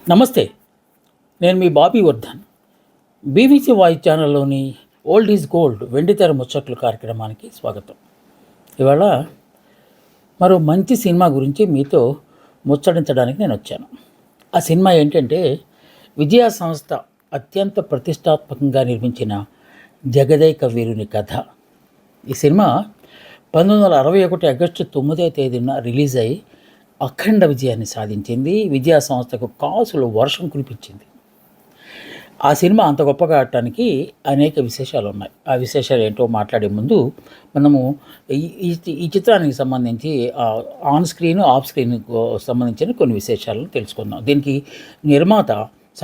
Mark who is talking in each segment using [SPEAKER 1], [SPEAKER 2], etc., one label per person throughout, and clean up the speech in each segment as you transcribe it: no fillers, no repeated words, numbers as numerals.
[SPEAKER 1] నమస్తే. నేను మీ బాబీ వర్ధన్. బీబీసీ వాయిస్ ఛానల్లోని ఓల్డ్ ఈజ్ గోల్డ్ వెండితెర ముచ్చట్లు కార్యక్రమానికి స్వాగతం. ఇవాళ మరో మంచి సినిమా గురించి మీతో ముచ్చటించడానికి నేను వచ్చాను. ఆ సినిమా ఏంటంటే విజయ సంస్థ అత్యంత ప్రతిష్టాత్మకంగా నిర్మించిన జగదేక వీరుని కథ. ఈ సినిమా 1961 ఆగస్టు 9వ తేదీన రిలీజ్ అయ్యి అఖండ విజయాన్ని సాధించింది. విజయ సంస్థకు కాసులు వర్షం కురిపించింది. ఆ సినిమా అంత గొప్పగా ఆడటానికి అనేక విశేషాలు ఉన్నాయి. ఆ విశేషాలు ఏంటో మాట్లాడే ముందు మనము ఈ చిత్రానికి సంబంధించి ఆన్ స్క్రీన్ ఆఫ్ స్క్రీన్ సంబంధించిన కొన్ని విశేషాలను తెలుసుకుందాం. దీనికి నిర్మాత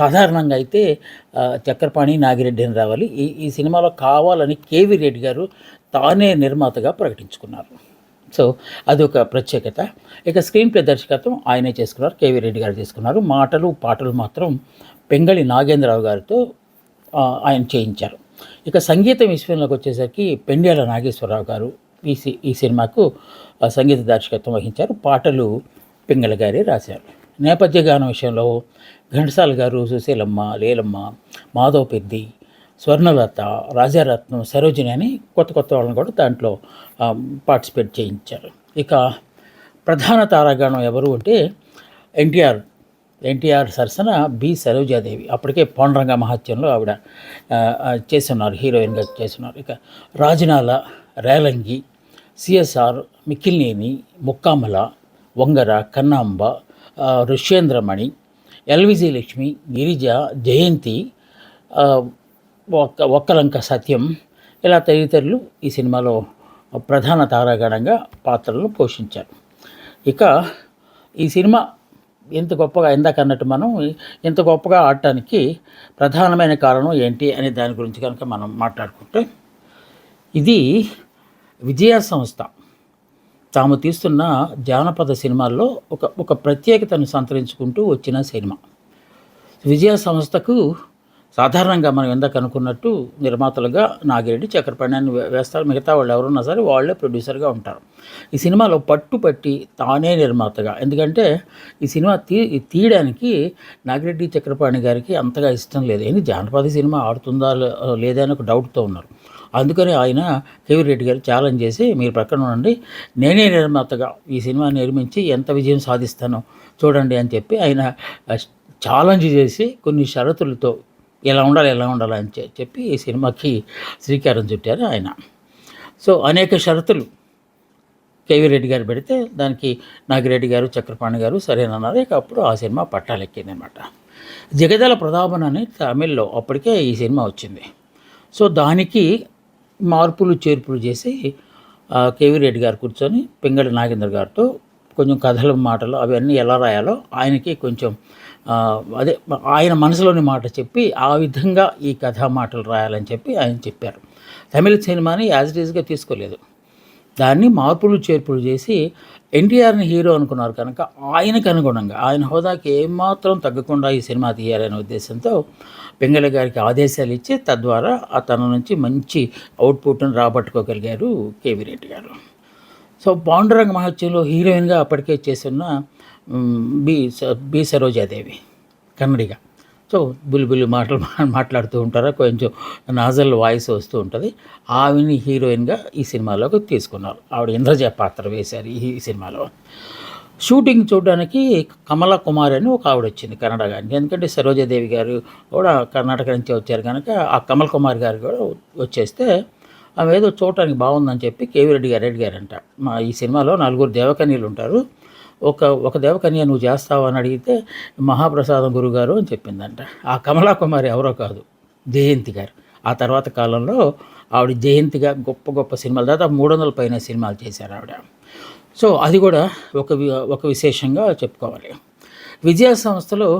[SPEAKER 1] సాధారణంగా అయితే చక్రపాణి నాగిరెడ్డి అని రావాలి. ఈ సినిమాలో కావాలని కేవీ రెడ్డి గారు తానే నిర్మాతగా ప్రకటించుకున్నారు. సో అదొక ప్రత్యేకత. ఇక స్క్రీన్ ప్లే దర్శకత్వం ఆయనే చేసుకున్నారు, కేవీ రెడ్డి గారు చేసుకున్నారు. మాటలు పాటలు మాత్రం పెంగళి నాగేంద్రరావు గారితో ఆయన చేయించారు. ఇక సంగీతం విషయంలోకి వచ్చేసరికి పెండ్యాల నాగేశ్వరరావు గారు ఈ సినిమాకు సంగీత దర్శకత్వం వహించారు. పాటలు పెంగళ గారే రాశారు. నేపథ్య గానం విషయంలో ఘంటసాల గారు, సుశీలమ్మ, లీలమ్మ, మాధవ్ పెద్ది, స్వర్ణలత, రాజారత్నం, సరోజిని అని కొత్త వాళ్ళని కూడా దాంట్లో పార్టిసిపేట్ చేయించారు. ఇక ప్రధాన తారాగణం ఎవరు అంటే ఎన్టీఆర్ సరసన బి సరోజాదేవి. అప్పటికే పాండురంగ మహత్యంలో ఆవిడ చేస్తున్నారు, హీరోయిన్గా చేస్తున్నారు. ఇక రాజనాల, రేలంగి, సిఎస్ఆర్, మిక్కిలినేని, ముక్కామల, వంగర, కన్నాంబ, ఋష్యేంద్రమణి, ఎల్విజి లక్ష్మి, గిరిజ, జయంతి, ఒక్కలంక సత్యం, ఇలా తదితరులు ఈ సినిమాలో ప్రధాన తారాగణంగా పాత్రలను పోషించారు. ఇక ఈ సినిమా ఇంత గొప్పగా ఇందాక అన్నట్టు మనం ఇంత గొప్పగా ఆడటానికి ప్రధానమైన కారణం ఏంటి అనే దాని గురించి కనుక మనం మాట్లాడుకుంటే, ఇది విజయ సంస్థ తాము తీస్తున్న జానపద సినిమాల్లో ఒక ప్రత్యేకతను సంతరించుకుంటూ వచ్చిన సినిమా. విజయ సంస్థకు సాధారణంగా మనం ఎందాక అనుకున్నట్టు నిర్మాతలుగా నాగిరెడ్డి, చక్రపాణి అని వేస్తారు. మిగతా వాళ్ళు ఎవరున్నా సరే వాళ్ళే ప్రొడ్యూసర్గా ఉంటారు. ఈ సినిమాలో పట్టుపట్టి తానే నిర్మాతగా, ఎందుకంటే ఈ సినిమా తీయడానికి నాగిరెడ్డి, చక్రపాణి గారికి అంతగా ఇష్టం లేదు. ఏంటి జానపద సినిమా ఆడుతుందా లేదా అని ఒక డౌట్తో ఉన్నారు. అందుకని ఆయన కేవీ రెడ్డి గారు ఛాలెంజ్ చేసి, మీరు ప్రక్కన ఉండండి, నేనే నిర్మాతగా ఈ సినిమా నిర్మించి ఎంత విజయం సాధిస్తానో చూడండి అని చెప్పి ఆయన ఛాలెంజ్ చేసి కొన్ని షరతులతో ఎలా ఉండాలి అని చెప్పి ఈ సినిమాకి శ్రీకారం చుట్టారు ఆయన. సో అనేక షరతులు కేవీ రెడ్డి గారు పెడితే దానికి నాగిరెడ్డి గారు, చక్రపాణి గారు సరేనన్నారు. ఇక అప్పుడు ఆ సినిమా పట్టాలెక్కిందనమాట. జగదాల ప్రతాపన్ అని తమిళ్లో అప్పటికే ఈ సినిమా వచ్చింది. సో దానికి మార్పులు చేర్పులు చేసి కేవీ రెడ్డి గారు కూర్చొని పెంగళి నాగేంద్ర గారితో కొంచెం కథలు, మాటలు అవన్నీ ఎలా రాయాలో ఆయనకి కొంచెం అదే ఆయన మనసులోని మాట చెప్పి ఆ విధంగా ఈ కథా మాటలు రాయాలని చెప్పి ఆయన చెప్పారు. తమిళ సినిమాని యాజ్ ఇట్ ఈజ్గా తీసుకోలేదు, దాన్ని మార్పులు చేర్పులు చేసి ఎన్టీఆర్ని హీరో అనుకున్నారు కనుక ఆయనకు అనుగుణంగా ఆయన హోదాకి ఏమాత్రం తగ్గకుండా ఈ సినిమా తీయాలనే ఉద్దేశంతో పెంగళ గారికి ఆదేశాలు ఇచ్చి తద్వారా తన నుంచి మంచి అవుట్పుట్ను రాబట్టుకోగలిగారు కేవీ రెడ్డి గారు. సో పాండురంగ మహత్యంలో హీరోయిన్గా అప్పటికే చేస్తున్న బి సరోజాదేవి కన్నడిగా. సో బుల్లి మాటలు మాట్లాడుతూ ఉంటారా, కొంచెం నాజల్ వాయిస్ వస్తూ ఉంటుంది. ఆవిని హీరోయిన్గా ఈ సినిమాలోకి తీసుకున్నారు. ఆవిడ ఇంద్రజ పాత్ర వేశారు ఈ సినిమాలో. షూటింగ్ చూడడానికి కమలా కుమారి అని ఒక ఆవిడ వచ్చింది కన్నడ గారికి. ఎందుకంటే సరోజాదేవి గారు కూడా కర్ణాటక నుంచి వచ్చారు కనుక ఆ కమల్ కుమార్ గారు కూడా వచ్చేస్తే ఆమె ఏదో చూడటానికి బాగుందని చెప్పి కేవీ రెడ్డి గారు అడిగారంట. ఈ సినిమాలో 4 దేవకన్యలు ఉంటారు, ఒక దేవకన్య నువ్వు చేస్తావు అని అడిగితే మహాప్రసాదం గురుగారు అని చెప్పిందంట. ఆ కమలా కుమారి ఎవరో కాదు, జయంతి గారు. ఆ తర్వాత కాలంలో ఆవిడ జయంతిగా గొప్ప సినిమాలు దాదాపు 300 పైన సినిమాలు చేశారు ఆవిడ. సో అది కూడా ఒక విశేషంగా చెప్పుకోవాలి. విజయ సంస్థలో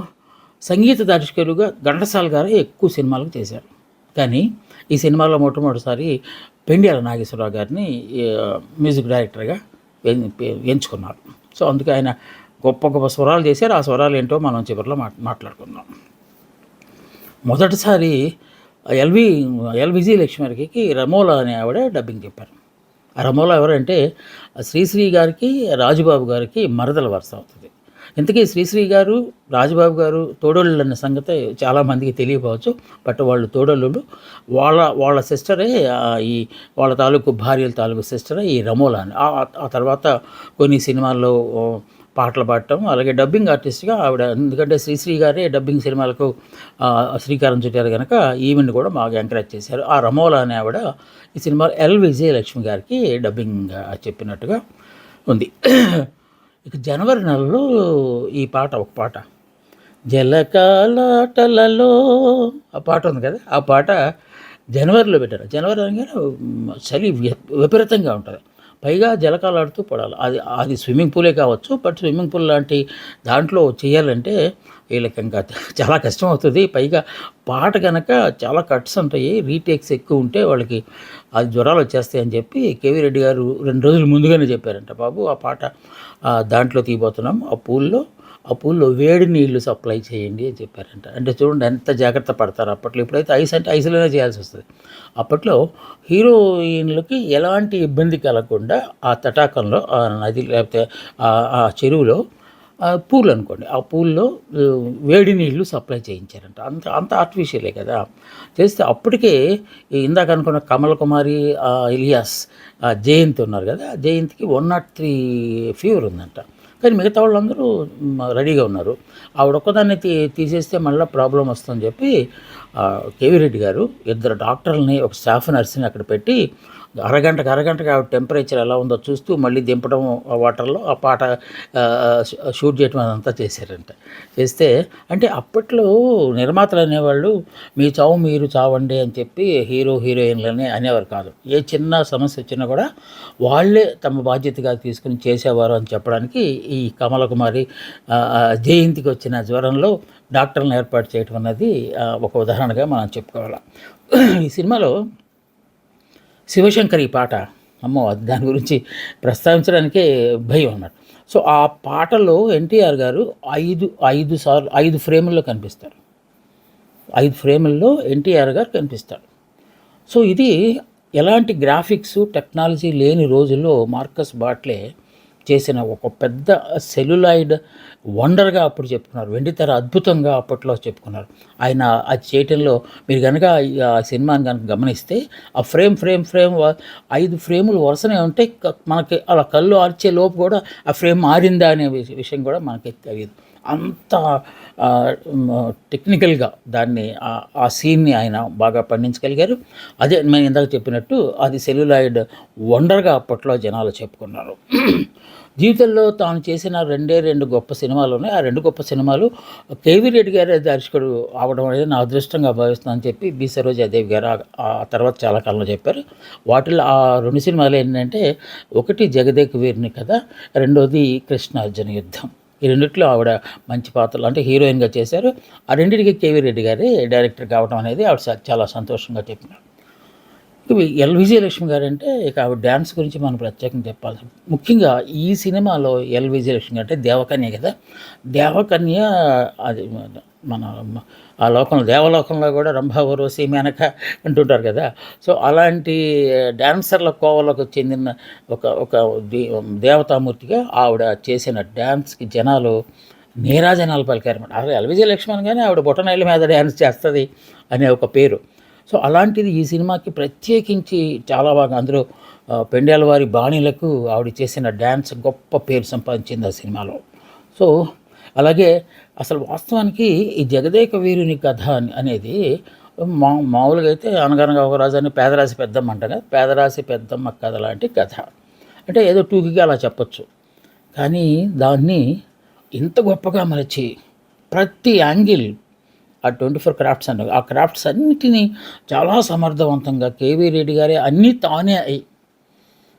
[SPEAKER 1] సంగీత దర్శకులుగా ఘంటసాల గారు ఎక్కువ సినిమాలకు చేశారు. కానీ ఈ సినిమాలో మొట్టమొదటిసారి పెండ్యాల నాగేశ్వరరావు గారిని మ్యూజిక్ డైరెక్టర్గా ఎంచుకున్నారు. సో అందుకే ఆయన గొప్ప స్వరాలు చేశారు. ఆ స్వరాలు ఏంటో మనం చివరిలో మాట్లాడుకుందాం. మొదటిసారి ఎల్విజి లక్ష్మీకి రమోలా అనే ఆవిడ డబ్బింగ్ చెప్పారు. ఆ రమోలా ఎవరంటే శ్రీశ్రీ గారికి, రాజుబాబు గారికి మరదల వరుస అవుతుంది. ఇంతకీ శ్రీశ్రీ గారు, రాజబాబు గారు తోడోళ్ళు అన్న సంగతి చాలామందికి తెలియకపోవచ్చు. బట్ వాళ్ళు తోడోళ్ళు. వాళ్ళ సిస్టరే ఈ వాళ్ళ తాలూకు భార్యల తాలూకు సిస్టరే ఈ రమోలా అని. ఆ తర్వాత కొన్ని సినిమాల్లో పాటలు పాడటం, అలాగే డబ్బింగ్ ఆర్టిస్ట్గా ఆవిడ, ఎందుకంటే శ్రీశ్రీ గారే డబ్బింగ్ సినిమాలకు శ్రీకారం చుట్టారు కనుక ఈవెన్ కూడా బాగా ఎంకరేజ్ చేశారు. ఆ రమోలా అనే ఆవిడ ఈ సినిమాలో ఎల్ విజయలక్ష్మి గారికి డబ్బింగ్ చెప్పినట్టుగా ఉంది. ఇక జనవరి నెలలో ఈ పాట, ఒక పాట జలకాలాటలలో, ఆ పాట ఉంది కదా, ఆ పాట జనవరిలో పెట్టారు. జనవరి అనగానే చలి విపరీతంగా ఉంటుంది. పైగా జలకాలాడుతూ పడాలి. అది స్విమ్మింగ్ పూలే కావచ్చు, బట్ స్విమ్మింగ్ పూల్ లాంటి దాంట్లో చేయాలంటే వీళ్ళకి ఇంకా చాలా కష్టం అవుతుంది. పైగా పాట కనుక చాలా కట్స్ ఉంటాయి, రీటేక్స్ ఎక్కువ ఉంటే వాళ్ళకి అది జ్వరాలు వచ్చేస్తాయి అని చెప్పి కేవీ రెడ్డి గారు 2 రోజులు ముందుగానే చెప్పారంట. బాబు ఆ పాట దాంట్లో తీయబోతున్నాం, ఆ పూల్లో వేడి నీళ్లు సప్లై చేయండి అని చెప్పారంట. అంటే చూడండి ఎంత జాగ్రత్త పడతారు అప్పట్లో. ఇప్పుడైతే ఐస్ అంటే ఐస్లోనే చేయాల్సి వస్తుంది. అప్పట్లో హీరోయిన్లకి ఎలాంటి ఇబ్బంది కలగకుండా ఆ తటాకంలో, ఆ నది లేకపోతే ఆ చెరువులో పూల్ అనుకోండి, ఆ పూల్లో వేడి నీళ్లు సప్లై చేయించారంట. అంత ఆర్టిఫిషియలే కదా చేస్తే. అప్పటికే ఇందాక అనుకున్న కమల్ కుమారి, ఇలియాస్, జయంత్ ఉన్నారు కదా, జయంత్కి 103 ఫీవర్ ఉందంట. కానీ మిగతా వాళ్ళందరూ రెడీగా ఉన్నారు. ఆవిడ ఒక్కదాన్ని తీసేస్తే మళ్ళీ ప్రాబ్లం వస్తుందని చెప్పి కేవీ రెడ్డి గారు 2 డాక్టర్లని, ఒక స్టాఫ్ నర్స్ని అక్కడ పెట్టి అరగంటకి ఆవిడ టెంపరేచర్ ఎలా ఉందో చూస్తూ మళ్ళీ దింపడం ఆ వాటర్లో, ఆ పాట షూట్ చేయడం అదంతా చేశారంట. చేస్తే అంటే అప్పట్లో నిర్మాతలు అనేవాళ్ళు మీ చావు మీరు చావండి అని చెప్పి హీరోయిన్లని అనేవారు కాదు. ఏ చిన్న సమస్య వచ్చినా కూడా వాళ్ళే తమ బాధ్యతగా తీసుకుని చేసేవారు అని చెప్పడానికి ఈ కమల కుమారి జయంతికి వచ్చిన జ్వరంలో డాక్టర్లను ఏర్పాటు చేయడం అన్నది ఒక ఉదాహరణగా మనం చెప్పుకోవాలి. ఈ సినిమాలో శివశంకర్ ఈ పాట, అమ్మో దాని గురించి ప్రస్తావించడానికే భయం అన్నమాట. సో ఆ పాటలో ఎన్టీఆర్ గారు 5 ఫ్రేముల్లో కనిపిస్తారు. 5 ఫ్రేముల్లో ఎన్టీఆర్ గారు కనిపిస్తారు. సో ఇది ఎలాంటి గ్రాఫిక్స్ టెక్నాలజీ లేని రోజుల్లో మార్కస్ బాట్లే చేసిన ఒక పెద్ద సెల్యులాయిడ్ వండర్గా అప్పుడు చెప్పుకున్నారు. వెండితెర అద్భుతంగా అప్పట్లో చెప్పుకున్నారు. ఆయన అది చేయటంలో మీరు కనుక ఆ సినిమాని కనుక గమనిస్తే ఆ ఫ్రేమ్ 5 ఫ్రేములు వరుసనే ఉంటే మనకి అలా కళ్ళు ఆర్చే లోపు కూడా ఆ ఫ్రేమ్ మారిందా అనే విషయం కూడా మనకి తెలియదు. అంత టెక్నికల్గా దాన్ని ఆ సీన్ని ఆయన బాగా పండించగలిగారు. అదే నేను ఇందాక చెప్పినట్టు అది సెల్యులాయిడ్ వండర్గా అప్పట్లో జనాలు చెప్పుకున్నారు. జీవితంలో తాను చేసిన 2 గొప్ప సినిమాలు ఉన్నాయి. ఆ 2 గొప్ప సినిమాలు కేవీ రెడ్డి గారి దర్శకుడు అవడం అనేది నా అదృష్టంగా భావిస్తున్నానని చెప్పి బి సరోజాదేవి గారు ఆ తర్వాత చాలా కాలంలో చెప్పారు. వాటిల్లో ఆ 2 సినిమాలు ఏంటంటే, ఒకటి జగదేక వీరుని కథ, రెండోది కృష్ణార్జున యుద్ధం. ఈ రెండిట్లో ఆవిడ మంచి పాత్రలు అంటే హీరోయిన్గా చేశారు. ఆ రెండింటికి కేవీ రెడ్డి గారే డైరెక్టర్ కావడం అనేది ఆవిడ చాలా సంతోషంగా చెప్పినారు. ఎల్ విజయలక్ష్మి గారు అంటే ఇక ఆవిడ డ్యాన్స్ గురించి మనం ప్రత్యేకంగా చెప్పాలి. ముఖ్యంగా ఈ సినిమాలో ఎల్ విజయలక్ష్మి అంటే దేవకన్య కదా. దేవకన్య అది మన ఆ లోకంలో, దేవలోకంలో కూడా రంభా ఊర్వశి మేనక అంటుంటారు కదా. సో అలాంటి డ్యాన్సర్ల కోవలకు చెందిన ఒక దేవతామూర్తిగా ఆవిడ చేసిన డ్యాన్స్కి జనాలు నీరాజనాలు పలికారన్నమాట. అసలు ఎల్ విజయలక్ష్మి అనగానే ఆవిడ బొటనైళ్ళ మీద డ్యాన్స్ చేస్తుంది అనే ఒక పేరు. సో అలాంటిది ఈ సినిమాకి ప్రత్యేకించి చాలా బాగా, అందులో పెండ్యాల వారి బాణీలకు ఆవిడ చేసిన డ్యాన్స్ గొప్ప పేరు సంపాదించింది ఆ సినిమాలో. సో అలాగే అసలు వాస్తవానికి ఈ జగదేక వీరుని కథ అనేది మామూలుగా అయితే అనగనగా ఒక రాజు అని పేదరాశి పెద్దమ్మ అంట కదా, పేదరాశి పెద్దమ్మ కథ లాంటి కథ అంటే ఏదో టూకీగా అలా చెప్పచ్చు. కానీ దాన్ని ఇంత గొప్పగా మలచి ప్రతి యాంగిల్ ఆ 24 క్రాఫ్ట్స్ అంటారు, ఆ క్రాఫ్ట్స్ అన్నిటినీ చాలా సమర్థవంతంగా కేవీ రెడ్డి గారే అన్నీ తానే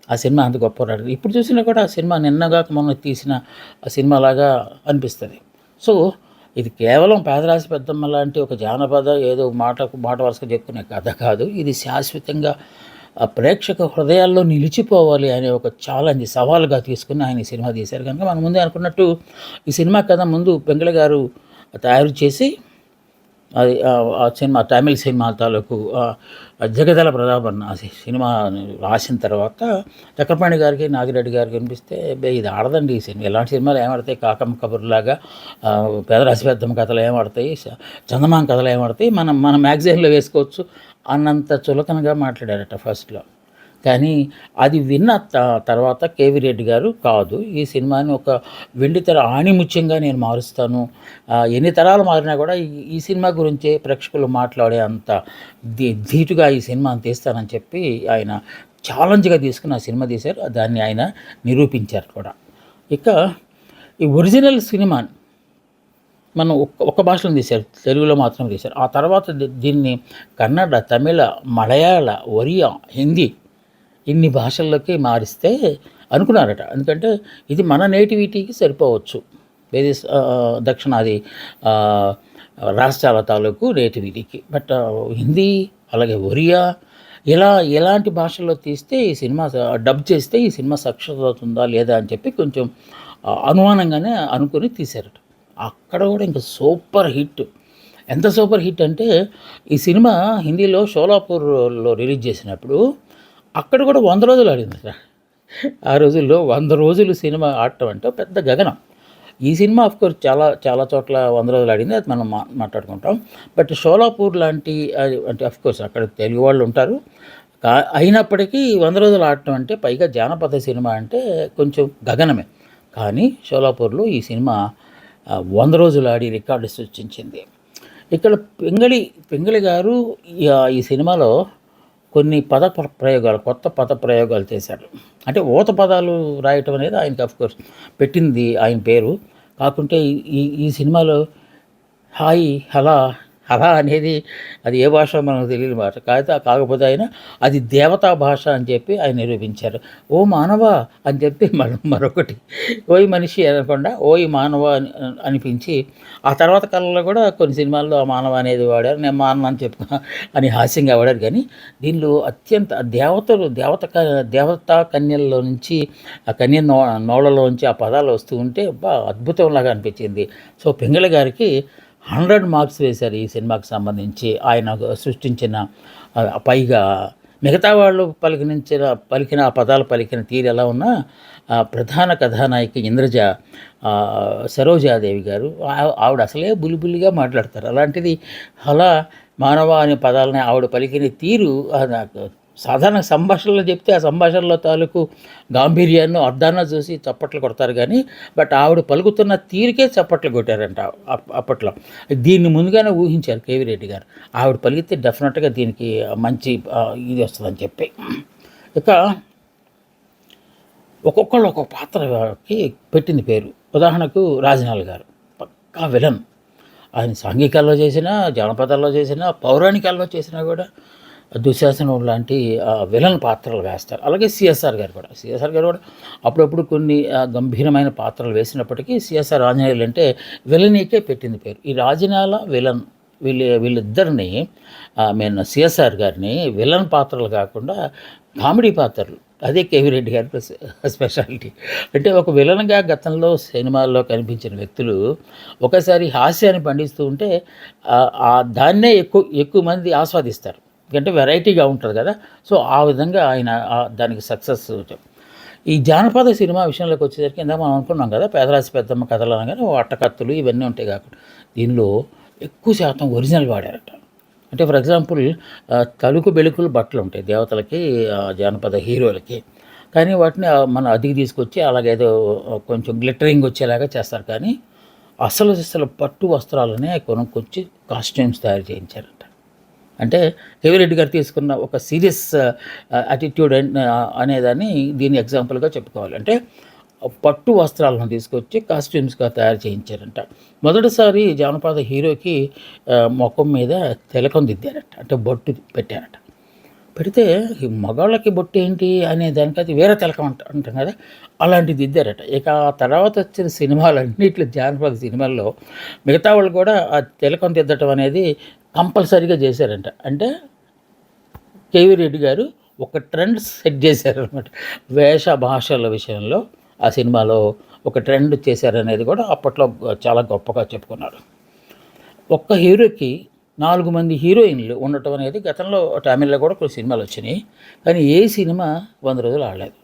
[SPEAKER 1] ఆ సినిమా అంత గొప్ప. ఇప్పుడు చూసినా కూడా ఆ సినిమా నిన్నగా మొన్న తీసిన ఆ సినిమాలాగా అనిపిస్తుంది. సో ఇది కేవలం పేదరాశి పెద్దమ్మ లాంటి ఒక జానపద ఏదో మాట వరుసగా చెప్పుకునే కథ కాదు. ఇది శాశ్వతంగా ప్రేక్షక హృదయాల్లో నిలిచిపోవాలి అనే ఒక ఛాలెంజ్, సవాలుగా తీసుకుని ఆయన ఈ సినిమా తీశారు. కనుక మనం ముందే అనుకున్నట్టు ఈ సినిమా కథ ముందు పెంగళ గారు తయారు చేసి అది ఆ సినిమా తమిళ్ సినిమా తాలూకు జగదల ప్రతాపన్ ఆ సినిమా రాసిన తర్వాత చక్రపాణి గారికి నాగిరెడ్డి గారికి వినిపిస్తే ఇది ఆడదండి ఈ సినిమా, ఇలాంటి సినిమాలు ఏమాడతాయి, కాకమ్మ కబుర్లాగా పేదరాశి పెద్దమ్మ కథలు ఏమాడతాయి, చందమామ కథలు ఏమాడతాయి, మన మ్యాగజైన్లో వేసుకోవచ్చు అన్నంత చులకనగా మాట్లాడారట ఫస్ట్లో. కానీ అది విన్న తర్వాత కేవీ రెడ్డి గారు కాదు, ఈ సినిమాని ఒక వెండితెర ఆణిముత్యంగా నేను మారుస్తాను, ఎన్ని తరాలు మారినా కూడా ఈ సినిమా గురించే ప్రేక్షకులు మాట్లాడే అంత ధీటుగా ఈ సినిమాని తీస్తానని చెప్పి ఆయన ఛాలెంజ్గా తీసుకుని ఆ సినిమా తీశారు. దాన్ని ఆయన నిరూపించారు కూడా. ఇక ఈ ఒరిజినల్ సినిమాని మనం ఒక్క భాషలో తీశారు, తెలుగులో మాత్రం తీశారు. ఆ తర్వాత దీన్ని కన్నడ, తమిళ, మలయాళ, ఒరియా, హిందీ ఇన్ని భాషల్లోకి మారిస్తే అనుకున్నారట. ఎందుకంటే ఇది మన నేటివిటీకి సరిపోవచ్చు, వేరే దక్షిణాది రాష్ట్రాల తాలూకు నేటివిటీకి. బట్ హిందీ అలాగే ఒరియా ఇలా ఎలాంటి భాషల్లో తీస్తే ఈ సినిమా డబ్ చేస్తే ఈ సినిమా సక్సెస్ అవుతుందా లేదా అని చెప్పి కొంచెం అనుమానంగానే అనుకుని తీశారట. అక్కడ కూడా ఇంకా సూపర్ హిట్. ఎంత సూపర్ హిట్ అంటే ఈ సినిమా హిందీలో షోలాపూర్లో రిలీజ్ చేసినప్పుడు అక్కడ కూడా 100 రోజులు ఆడింది. ఆ రోజుల్లో 100 రోజులు సినిమా ఆడటం అంటే పెద్ద గగనం. ఈ సినిమా ఆఫ్కోర్స్ చాలా చాలా చోట్ల 100 రోజులు ఆడింది, అది మనం మాట్లాడుకుంటాం. బట్ షోలాపూర్ లాంటి అంటే ఆఫ్కోర్స్ అక్కడ తెలుగు వాళ్ళు ఉంటారు, అయినప్పటికీ 100 రోజులు ఆడటం అంటే, పైగా జానపద సినిమా అంటే కొంచెం గగనమే. కానీ షోలాపూర్లో ఈ సినిమా 100 రోజులు ఆడి రికార్డు సృష్టించింది. ఇక్కడ పింగళి గారు ఈ సినిమాలో కొన్ని ప్రయోగాలు, కొత్త పద ప్రయోగాలు చేశారు. అంటే ఊత పదాలు రాయటం అనేది ఆయనకి ఆఫ్కోర్స్ పెట్టింది ఆయన పేరు. కాకుంటే ఈ సినిమాలో హాయ్ హలా అనేది అది ఏ భాష మనకు తెలియని భాష కాకపోతే ఆయన అది దేవతా భాష అని చెప్పి ఆయన నిరూపించారు. ఓ మానవ అని చెప్పి మరొకటి ఓయ్ మనిషి అనకుండా ఓయ్ మానవ అనిపించి, ఆ తర్వాత కాలంలో కూడా కొన్ని సినిమాల్లో ఆ మానవ అనేది వాడారు, నేను మానవ అని చెప్పుకున్నా అని హాస్యంగా వాడారు. కానీ దీనిలో అత్యంత దేవతా కన్యల్లో నుంచి ఆ కన్య నోళ్ళలోంచి ఆ పదాలు వస్తూ ఉంటే అద్భుతంలాగా అనిపించింది. సో పింగళి గారికి 100 మార్క్స్ వేశారు ఈ సినిమాకి సంబంధించి. ఆయన సృష్టించిన, పైగా మిగతా వాళ్ళు పలికిన ఆ పదాలు పలికిన తీరు ఎలా ఉన్నా ప్రధాన కథానాయిక ఇంద్రజ సరోజాదేవి గారు ఆవిడ అసలే బుల్లిగా మాట్లాడతారు. అలాంటిది అలా మానవ అనే పదాలని ఆవిడ పలికిన తీరు నాకు సాధారణ సంభాషణలో చెప్తే ఆ సంభాషణలో తాలూకు గాంభీర్యాన్ని అర్థాన్ని చూసి చప్పట్లు కొడతారు. కానీ బట్ ఆవిడ పలుకుతున్న తీరుకే చప్పట్లు కొట్టారంట అప్పట్లో. దీన్ని ముందుగానే ఊహించారు కేవీ రెడ్డి గారు, ఆవిడ పలికితే డెఫినెట్గా దీనికి మంచి ఇది వస్తుందని చెప్పి. ఇక ఒక్కొక్కళ్ళు ఒక్కొక్క పాత్రకి పెట్టింది పేరు. ఉదాహరణకు రాజనాల్ గారు పక్కా విలన్. ఆయన సాంఘికాల్లో చేసినా, జానపదాల్లో చేసినా, పౌరాణికాల్లో చేసినా కూడా దుశ్శాసనం లాంటి విలన్ పాత్రలు వేస్తారు. అలాగే సిఎస్ఆర్ గారు కూడా అప్పుడప్పుడు కొన్ని గంభీరమైన పాత్రలు వేసినప్పటికీ సిఎస్ఆర్ ఆంజనేయులు అంటే విలనీకే పెట్టింది పేరు. ఈ రాజనాల విలన్ వీళ్ళిద్దరిని సిఎస్ఆర్ గారిని విలన్ పాత్రలు కాకుండా కామెడీ పాత్రలు, అదే కేవీ రెడ్డి గారి స్పెషాలిటీ. అంటే ఒక విలన్గా గతంలో సినిమాల్లో కనిపించిన వ్యక్తులు ఒకసారి హాస్యాన్ని పండిస్తూ ఉంటే దాన్నే ఎక్కువ మంది ఆస్వాదిస్తారు, ఎందుకంటే వెరైటీగా ఉంటుంది కదా. సో ఆ విధంగా ఆయన దానికి సక్సెస్. ఈ జానపద సినిమా విషయంలోకి వచ్చేసరికి ఇందాక మనం అనుకున్నాం కదా, పేదరాశి పెద్దమ్మ కథలు అనగానే అట్టకత్తులు ఇవన్నీ ఉంటాయి కాకుండా దీనిలో ఎక్కువ శాతం ఒరిజినల్ వాడారట. అంటే ఫర్ ఎగ్జాంపుల్ తలుకు బెలుకులు బట్టలు ఉంటాయి దేవతలకి, జానపద హీరోలకి, కానీ వాటిని మనం అదికి తీసుకొచ్చి అలాగేదో కొంచెం గ్లిటరింగ్ వచ్చేలాగా చేస్తారు. కానీ అసలు పట్టు వస్త్రాలనే కొనుక్కొచ్చి కాస్ట్యూమ్స్ తయారు చేయించారట. అంటే కేవీ రెడ్డి గారు తీసుకున్న ఒక సీరియస్ యాటిట్యూడ్ అనేదాన్ని దీన్ని ఎగ్జాంపుల్గా చెప్పుకోవాలి. అంటే పట్టు వస్త్రాలను తీసుకొచ్చి కాస్ట్యూమ్స్గా తయారు చేయించారంట. మొదటిసారి జానపద హీరోకి ముఖం మీద తిలకం దిద్దారట, అంటే బొట్టు పెట్టారట. పెడితే ఈ మగాళ్ళకి బొట్టు ఏంటి అనే దానికి అది వేరే తిలకం అంటాం కదా, అలాంటిది దిద్దారట. ఇక ఆ తర్వాత వచ్చిన సినిమాలన్నింటిలో జానపద సినిమాల్లో మిగతా వాళ్ళు కూడా ఆ తిలకం దిద్దటం అనేది కంపల్సరీగా చేశారంట. అంటే కేవీ రెడ్డి గారు ఒక ట్రెండ్ సెట్ చేశారనమాట వేష భాషల విషయంలో. ఆ సినిమాలో ఒక ట్రెండ్ చేశారనేది కూడా అప్పట్లో చాలా గొప్పగా చెప్పుకున్నారు. ఒక్క హీరోకి 4 మంది హీరోయిన్లు ఉండటం అనేది గతంలో తమిళ్లో కూడా కొన్ని సినిమాలు వచ్చినాయి. కానీ ఏ సినిమా 100 రోజులు ఆడలేదు.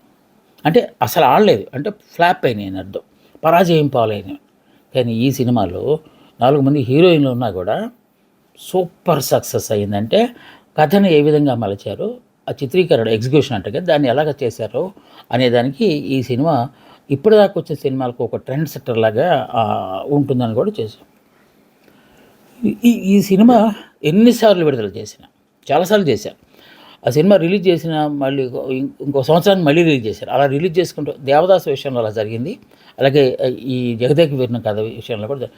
[SPEAKER 1] అంటే అసలు ఆడలేదు. అంటే ఫ్లాప్ అయినాయి అని అర్థం. పరాజయం పాలైనవి. కానీ ఈ సినిమాలో 4 మంది హీరోయిన్లు ఉన్నా కూడా సూపర్ సక్సెస్ అయిందంటే కథను ఏ విధంగా మలచారో, ఆ చిత్రీకరణ ఎగ్జిక్యూషన్ అంటే కదా, దాన్ని ఎలాగ చేశారో అనేదానికి ఈ సినిమా ఇప్పటిదాకా వచ్చిన సినిమాలకు ఒక ట్రెండ్ సెట్టర్ లాగా ఉంటుందని కూడా చేశాం. ఈ ఈ సినిమా ఎన్నిసార్లు విడుదల చేసిన, చాలాసార్లు చేశారు. ఆ సినిమా రిలీజ్ చేసిన మళ్ళీ ఇంకో సంవత్సరానికి మళ్ళీ రిలీజ్ చేశారు. అలా రిలీజ్ చేసుకుంటూ దేవదాసు విషయంలో అలా జరిగింది. అలాగే ఈ జగదేక వీరుని కథ విషయంలో కూడా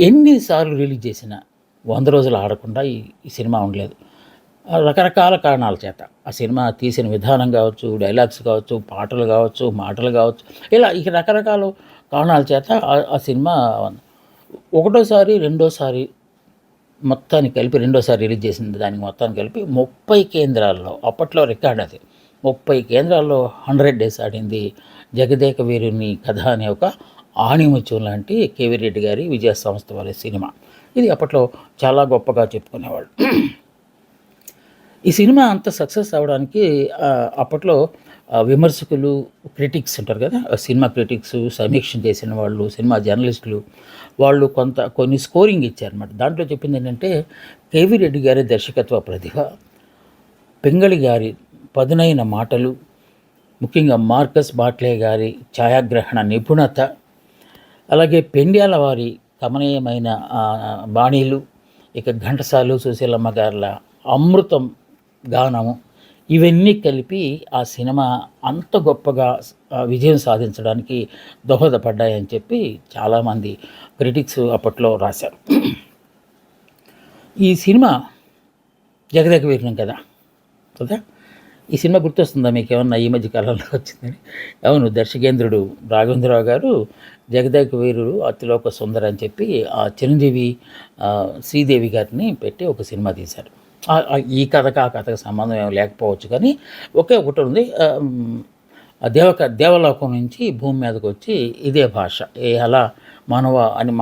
[SPEAKER 1] ఎన్నిసార్లు రిలీజ్ చేసినా 100 రోజులు ఆడకుండా ఈ సినిమా ఉండలేదు. రకరకాల కారణాల చేత ఆ సినిమా తీసిన విధానం కావచ్చు, డైలాగ్స్ కావచ్చు, పాటలు కావచ్చు, మాటలు కావచ్చు, ఇలా ఇక రకరకాల కారణాల చేత ఆ సినిమా ఒకటోసారి రెండోసారి మొత్తానికి కలిపి రెండోసారి రిలీజ్ చేసింది దానికి మొత్తానికి కలిపి 30 కేంద్రాల్లో, అప్పట్లో రికార్డ్ అది, 30 కేంద్రాల్లో 100 డేస్ ఆడింది జగదేక వీరుని కథ అనే ఒక ఆణిముత్యం లాంటి కేవీ రెడ్డి గారి విజయ సంస్థ వారి సినిమా. ఇది అప్పట్లో చాలా గొప్పగా చెప్పుకునేవాళ్ళు. ఈ సినిమా అంత సక్సెస్ అవ్వడానికి అప్పట్లో విమర్శకులు, క్రిటిక్స్ ఉంటారు కదా, సినిమా క్రిటిక్స్, సమీక్ష చేసిన వాళ్ళు, సినిమా జర్నలిస్టులు, వాళ్ళు కొన్ని స్కోరింగ్ ఇచ్చారన్నమాట. దాంట్లో చెప్పింది ఏంటంటే కేవీ రెడ్డి గారి దర్శకత్వ ప్రతిభ, పింగళి గారి పదునైన మాటలు, ముఖ్యంగా మార్కస్ బాట్లే గారి ఛాయాగ్రహణ నిపుణత, అలాగే పెండ్యాల వారి కమనీయమైన బాణీలు, ఇక ఘంటసాలు, సుశీలమ్మ గారుల అమృతం గానము, ఇవన్నీ కలిపి ఆ సినిమా అంత గొప్పగా విజయం సాధించడానికి దోహదపడ్డాయని చెప్పి చాలామంది క్రిటిక్స్ అప్పట్లో రాశారు. ఈ సినిమా జగదేక వీరుని కదా. ఈ సినిమా గుర్తొస్తుందా మీకు ఏమన్నా ఈ మధ్య కాలంలో వచ్చిందని? అవును, దర్శకేంద్రుడు రాఘవేంద్రరావు గారు జగదేక వీరుడు అతిలోక సుందర అని చెప్పి ఆ చిరంజీవి, శ్రీదేవి గారిని పెట్టి ఒక సినిమా తీశారు. ఈ కథకు ఆ కథకు సంబంధం ఏమి లేకపోవచ్చు, కానీ ఒకటి ఉంది. దేవలోకం నుంచి భూమి మీదకి వచ్చి ఇదే భాష అలా మానవ అని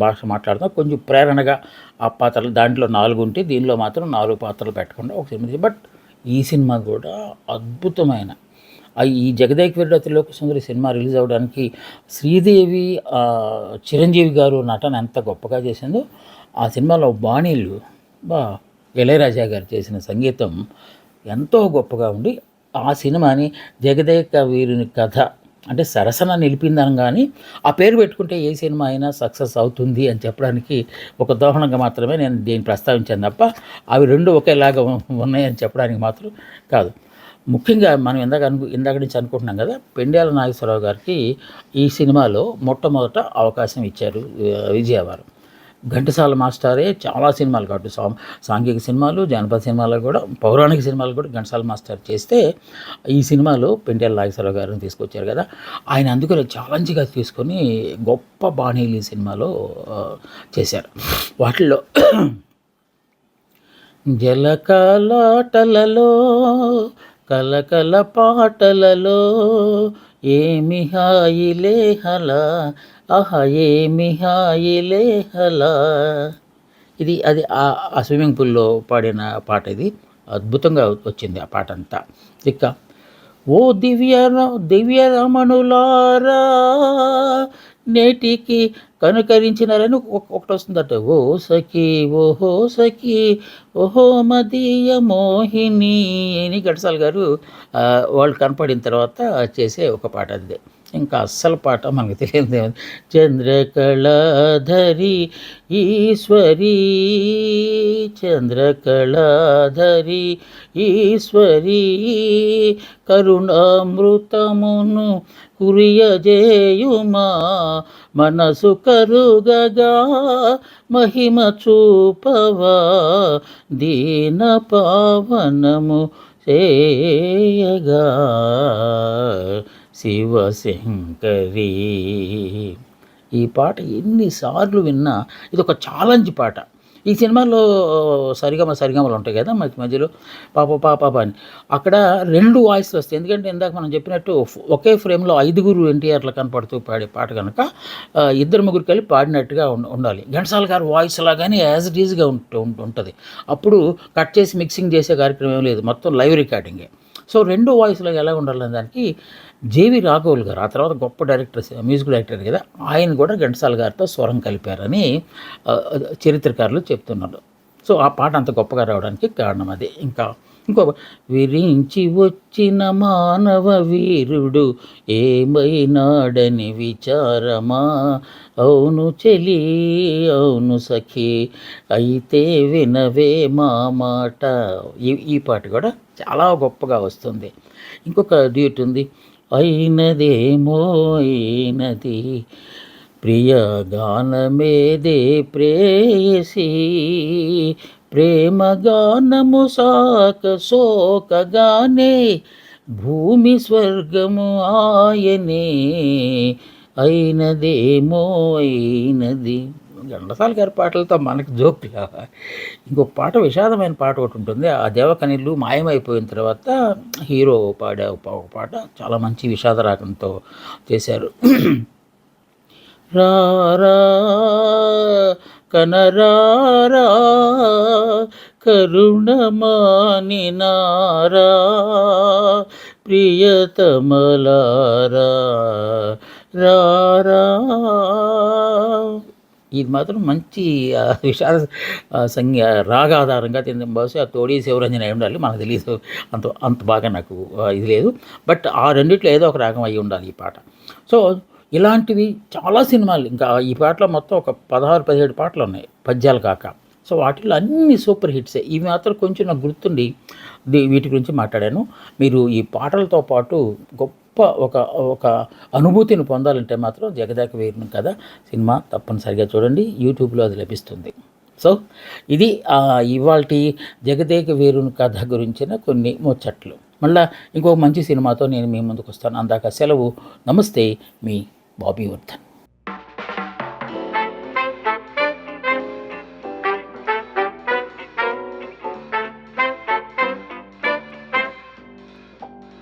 [SPEAKER 1] భాష మాట్లాడుతాం. కొంచెం ప్రేరణగా ఆ పాత్రలు దాంట్లో 4 ఉంటే దీనిలో మాత్రం 4 పాత్రలు పెట్టకుండా ఒక సినిమా. బట్ ఈ సినిమా కూడా అద్భుతమైన ఈ జగదేక వీరుడు అతిలోక సుందరి సినిమా రిలీజ్ అవ్వడానికి శ్రీదేవి, చిరంజీవి గారు నటన ఎంత గొప్పగా చేసిందో, ఆ సినిమాలో బాణీలు ఇళయరాజా గారు చేసిన సంగీతం ఎంతో గొప్పగా ఉండి ఆ సినిమాని జగదేక వీరుని కథ అంటే సరసన నిలిపిందని, కానీ ఆ పేరు పెట్టుకుంటే ఏ సినిమా అయినా సక్సెస్ అవుతుంది అని చెప్పడానికి ఒక ఉదాహరణగా మాత్రమే నేను దీన్ని ప్రస్తావించాను తప్ప అవి రెండు ఒకేలాగా ఉన్నాయని చెప్పడానికి మాత్రం కాదు. ముఖ్యంగా మనం ఇందాక నుంచి అనుకుంటున్నాం కదా, పెండ్యాల నాగేశ్వరరావు గారికి ఈ సినిమాలో మొట్టమొదట అవకాశం ఇచ్చారు విజయవారు. ఘంటసాల మాస్టారే చాలా సినిమాలు కాదు, సాంఘిక సినిమాలు, జానపద సినిమాలు కూడా, పౌరాణిక సినిమాలు కూడా ఘంటసాల మాస్టర్ చేస్తే ఈ సినిమాలో పెండ్యాల నాగేశ్వరరావు గారిని తీసుకొచ్చారు కదా, ఆయన అందుకని ఛాలెంజ్గా తీసుకొని గొప్ప బాణీలు ఈ సినిమాలో చేశారు. వాటిల్లో జలకాలాటలలో కలకల పాటలలో ఏమి హాయిలే హలా, ఆహా ఏమి హాయిలే హలా, ఇది అది ఆ స్విమ్మింగ్ పూల్లో పాడిన పాట. ఇది అద్భుతంగా వచ్చింది ఆ పాట అంతా. ఇక ఓ దివ్య రమణులారా నేటికి కనుకరించినారని ఒకటి వస్తుందట. ఓ సఖీ ఓహో సఖీ ఓహో మదీయ మోహిని అని ఘంటసాల గారు వాళ్ళు కనపడిన తర్వాత చేసే ఒక పాట అదే. ఇంకా అస్సలు పాట మనకు తెలియదు. చంద్రకళాధరి ఈశ్వరీ చంద్రకళాధరి ఈశ్వరీ కరుణామృతమును కురియజేయుమా మనసు కరుగగా మహిమ చూపవా దీన పావనము చేయగా శివశంకరి. ఈ పాట ఎన్నిసార్లు విన్నా ఇది ఒక ఛాలెంజ్ పాట. ఈ సినిమాలో సరిగమలు ఉంటాయి కదా మధ్య మధ్యలో పాప పాప పాప అని. అక్కడ 2 వాయిస్‌లు వస్తాయి. ఎందుకంటే ఇందాక మనం చెప్పినట్టు ఒకే ఫ్రేమ్‌లో 5గురు ఎన్టీఆర్‌లు కనపడుతూ పాడే పాట గనక ఇద్దరు ముగ్గురు కలిపి పాడినట్టుగా ఉండాలి. ఘంటసాల గారి వాయిస్ లాగానే యాజ్ ఇట్ ఈజ్‌గా ఉంటది. అప్పుడు కట్ చేసి మిక్సింగ్ చేసే కార్యక్రమం ఏం లేదు. మొత్తం లైవ్ రికార్డింగే. సో 2 వాయిస్‌లో ఎలా ఉండాలనే దానికి జేవి రాఘవులు గారు, ఆ తర్వాత గొప్ప డైరెక్టర్, మ్యూజిక్ డైరెక్టర్ కదా, ఆయన కూడా ఘంటసాల గారితో స్వరం కలిపారని చరిత్రకారులు చెప్తున్నారు. సో ఆ పాట అంత గొప్పగా రావడానికి కారణం అది. ఇంకో విరించి వచ్చిన మానవ వీరుడు ఏమైనాడని విచారమా, అవును చెలి అవును సఖి అయితే వినవే మా మాట. ఈ పాట కూడా చాలా గొప్పగా వస్తుంది. ఇంకొక డ్యూట్ ఉంది. అయినదేమో అయినది ప్రియ గానమేదే ప్రేయసి, ప్రేమ గానము సోకగానే భూమి స్వర్గము ఆయనే, అయినదేమో అయినది. ఘంటసాల గారి పాటలతో మనకు జోక్లా. ఇంకొక పాట, విషాదమైన పాట ఒకటి ఉంటుంది. ఆ దేవకనిళ్ళు మాయమైపోయిన తర్వాత హీరో పాడే ఒక పాట చాలా మంచి విషాద రాగంతో చేశారు. రారా కనరారా కరుణమానినారా ప్రియతమలారా రారా. ఇది మాత్రం మంచి విషాద రాగాధారంగా తింది. బహుశా తోడి శివరంజన్ అయి ఉండాలి, మనకు తెలియదు. అంత బాగా నాకు ఇది లేదు. బట్ ఆ రెండిట్లో ఏదో ఒక రాగం అయి ఉండాలి ఈ పాట. సో ఇలాంటివి చాలా సినిమాలు, ఇంకా ఈ పాటలో మొత్తం ఒక 16-17 పాటలు ఉన్నాయి పద్యాలు కాక. సో వాటిల్లో అన్ని సూపర్ హిట్సే. ఇవి మాత్రం కొంచెం నాకు గుర్తుండి వీటి గురించి మాట్లాడాను. మీరు ఈ పాటలతో పాటు గొప్ప ఒక అనుభూతిని పొందాలంటే మాత్రం జగదేక వీరుని కథ సినిమా తప్పనిసరిగా చూడండి. యూట్యూబ్లో అది లభిస్తుంది. సో ఇది ఇవాల్టి జగదేక వీరుని కథ గురించిన కొన్ని ముచ్చట్లు. మళ్ళీ ఇంకొక మంచి సినిమాతో నేను మీ ముందుకు వస్తాను. అందాక సెలవు. నమస్తే, మీ బాబీ వర్ధన్.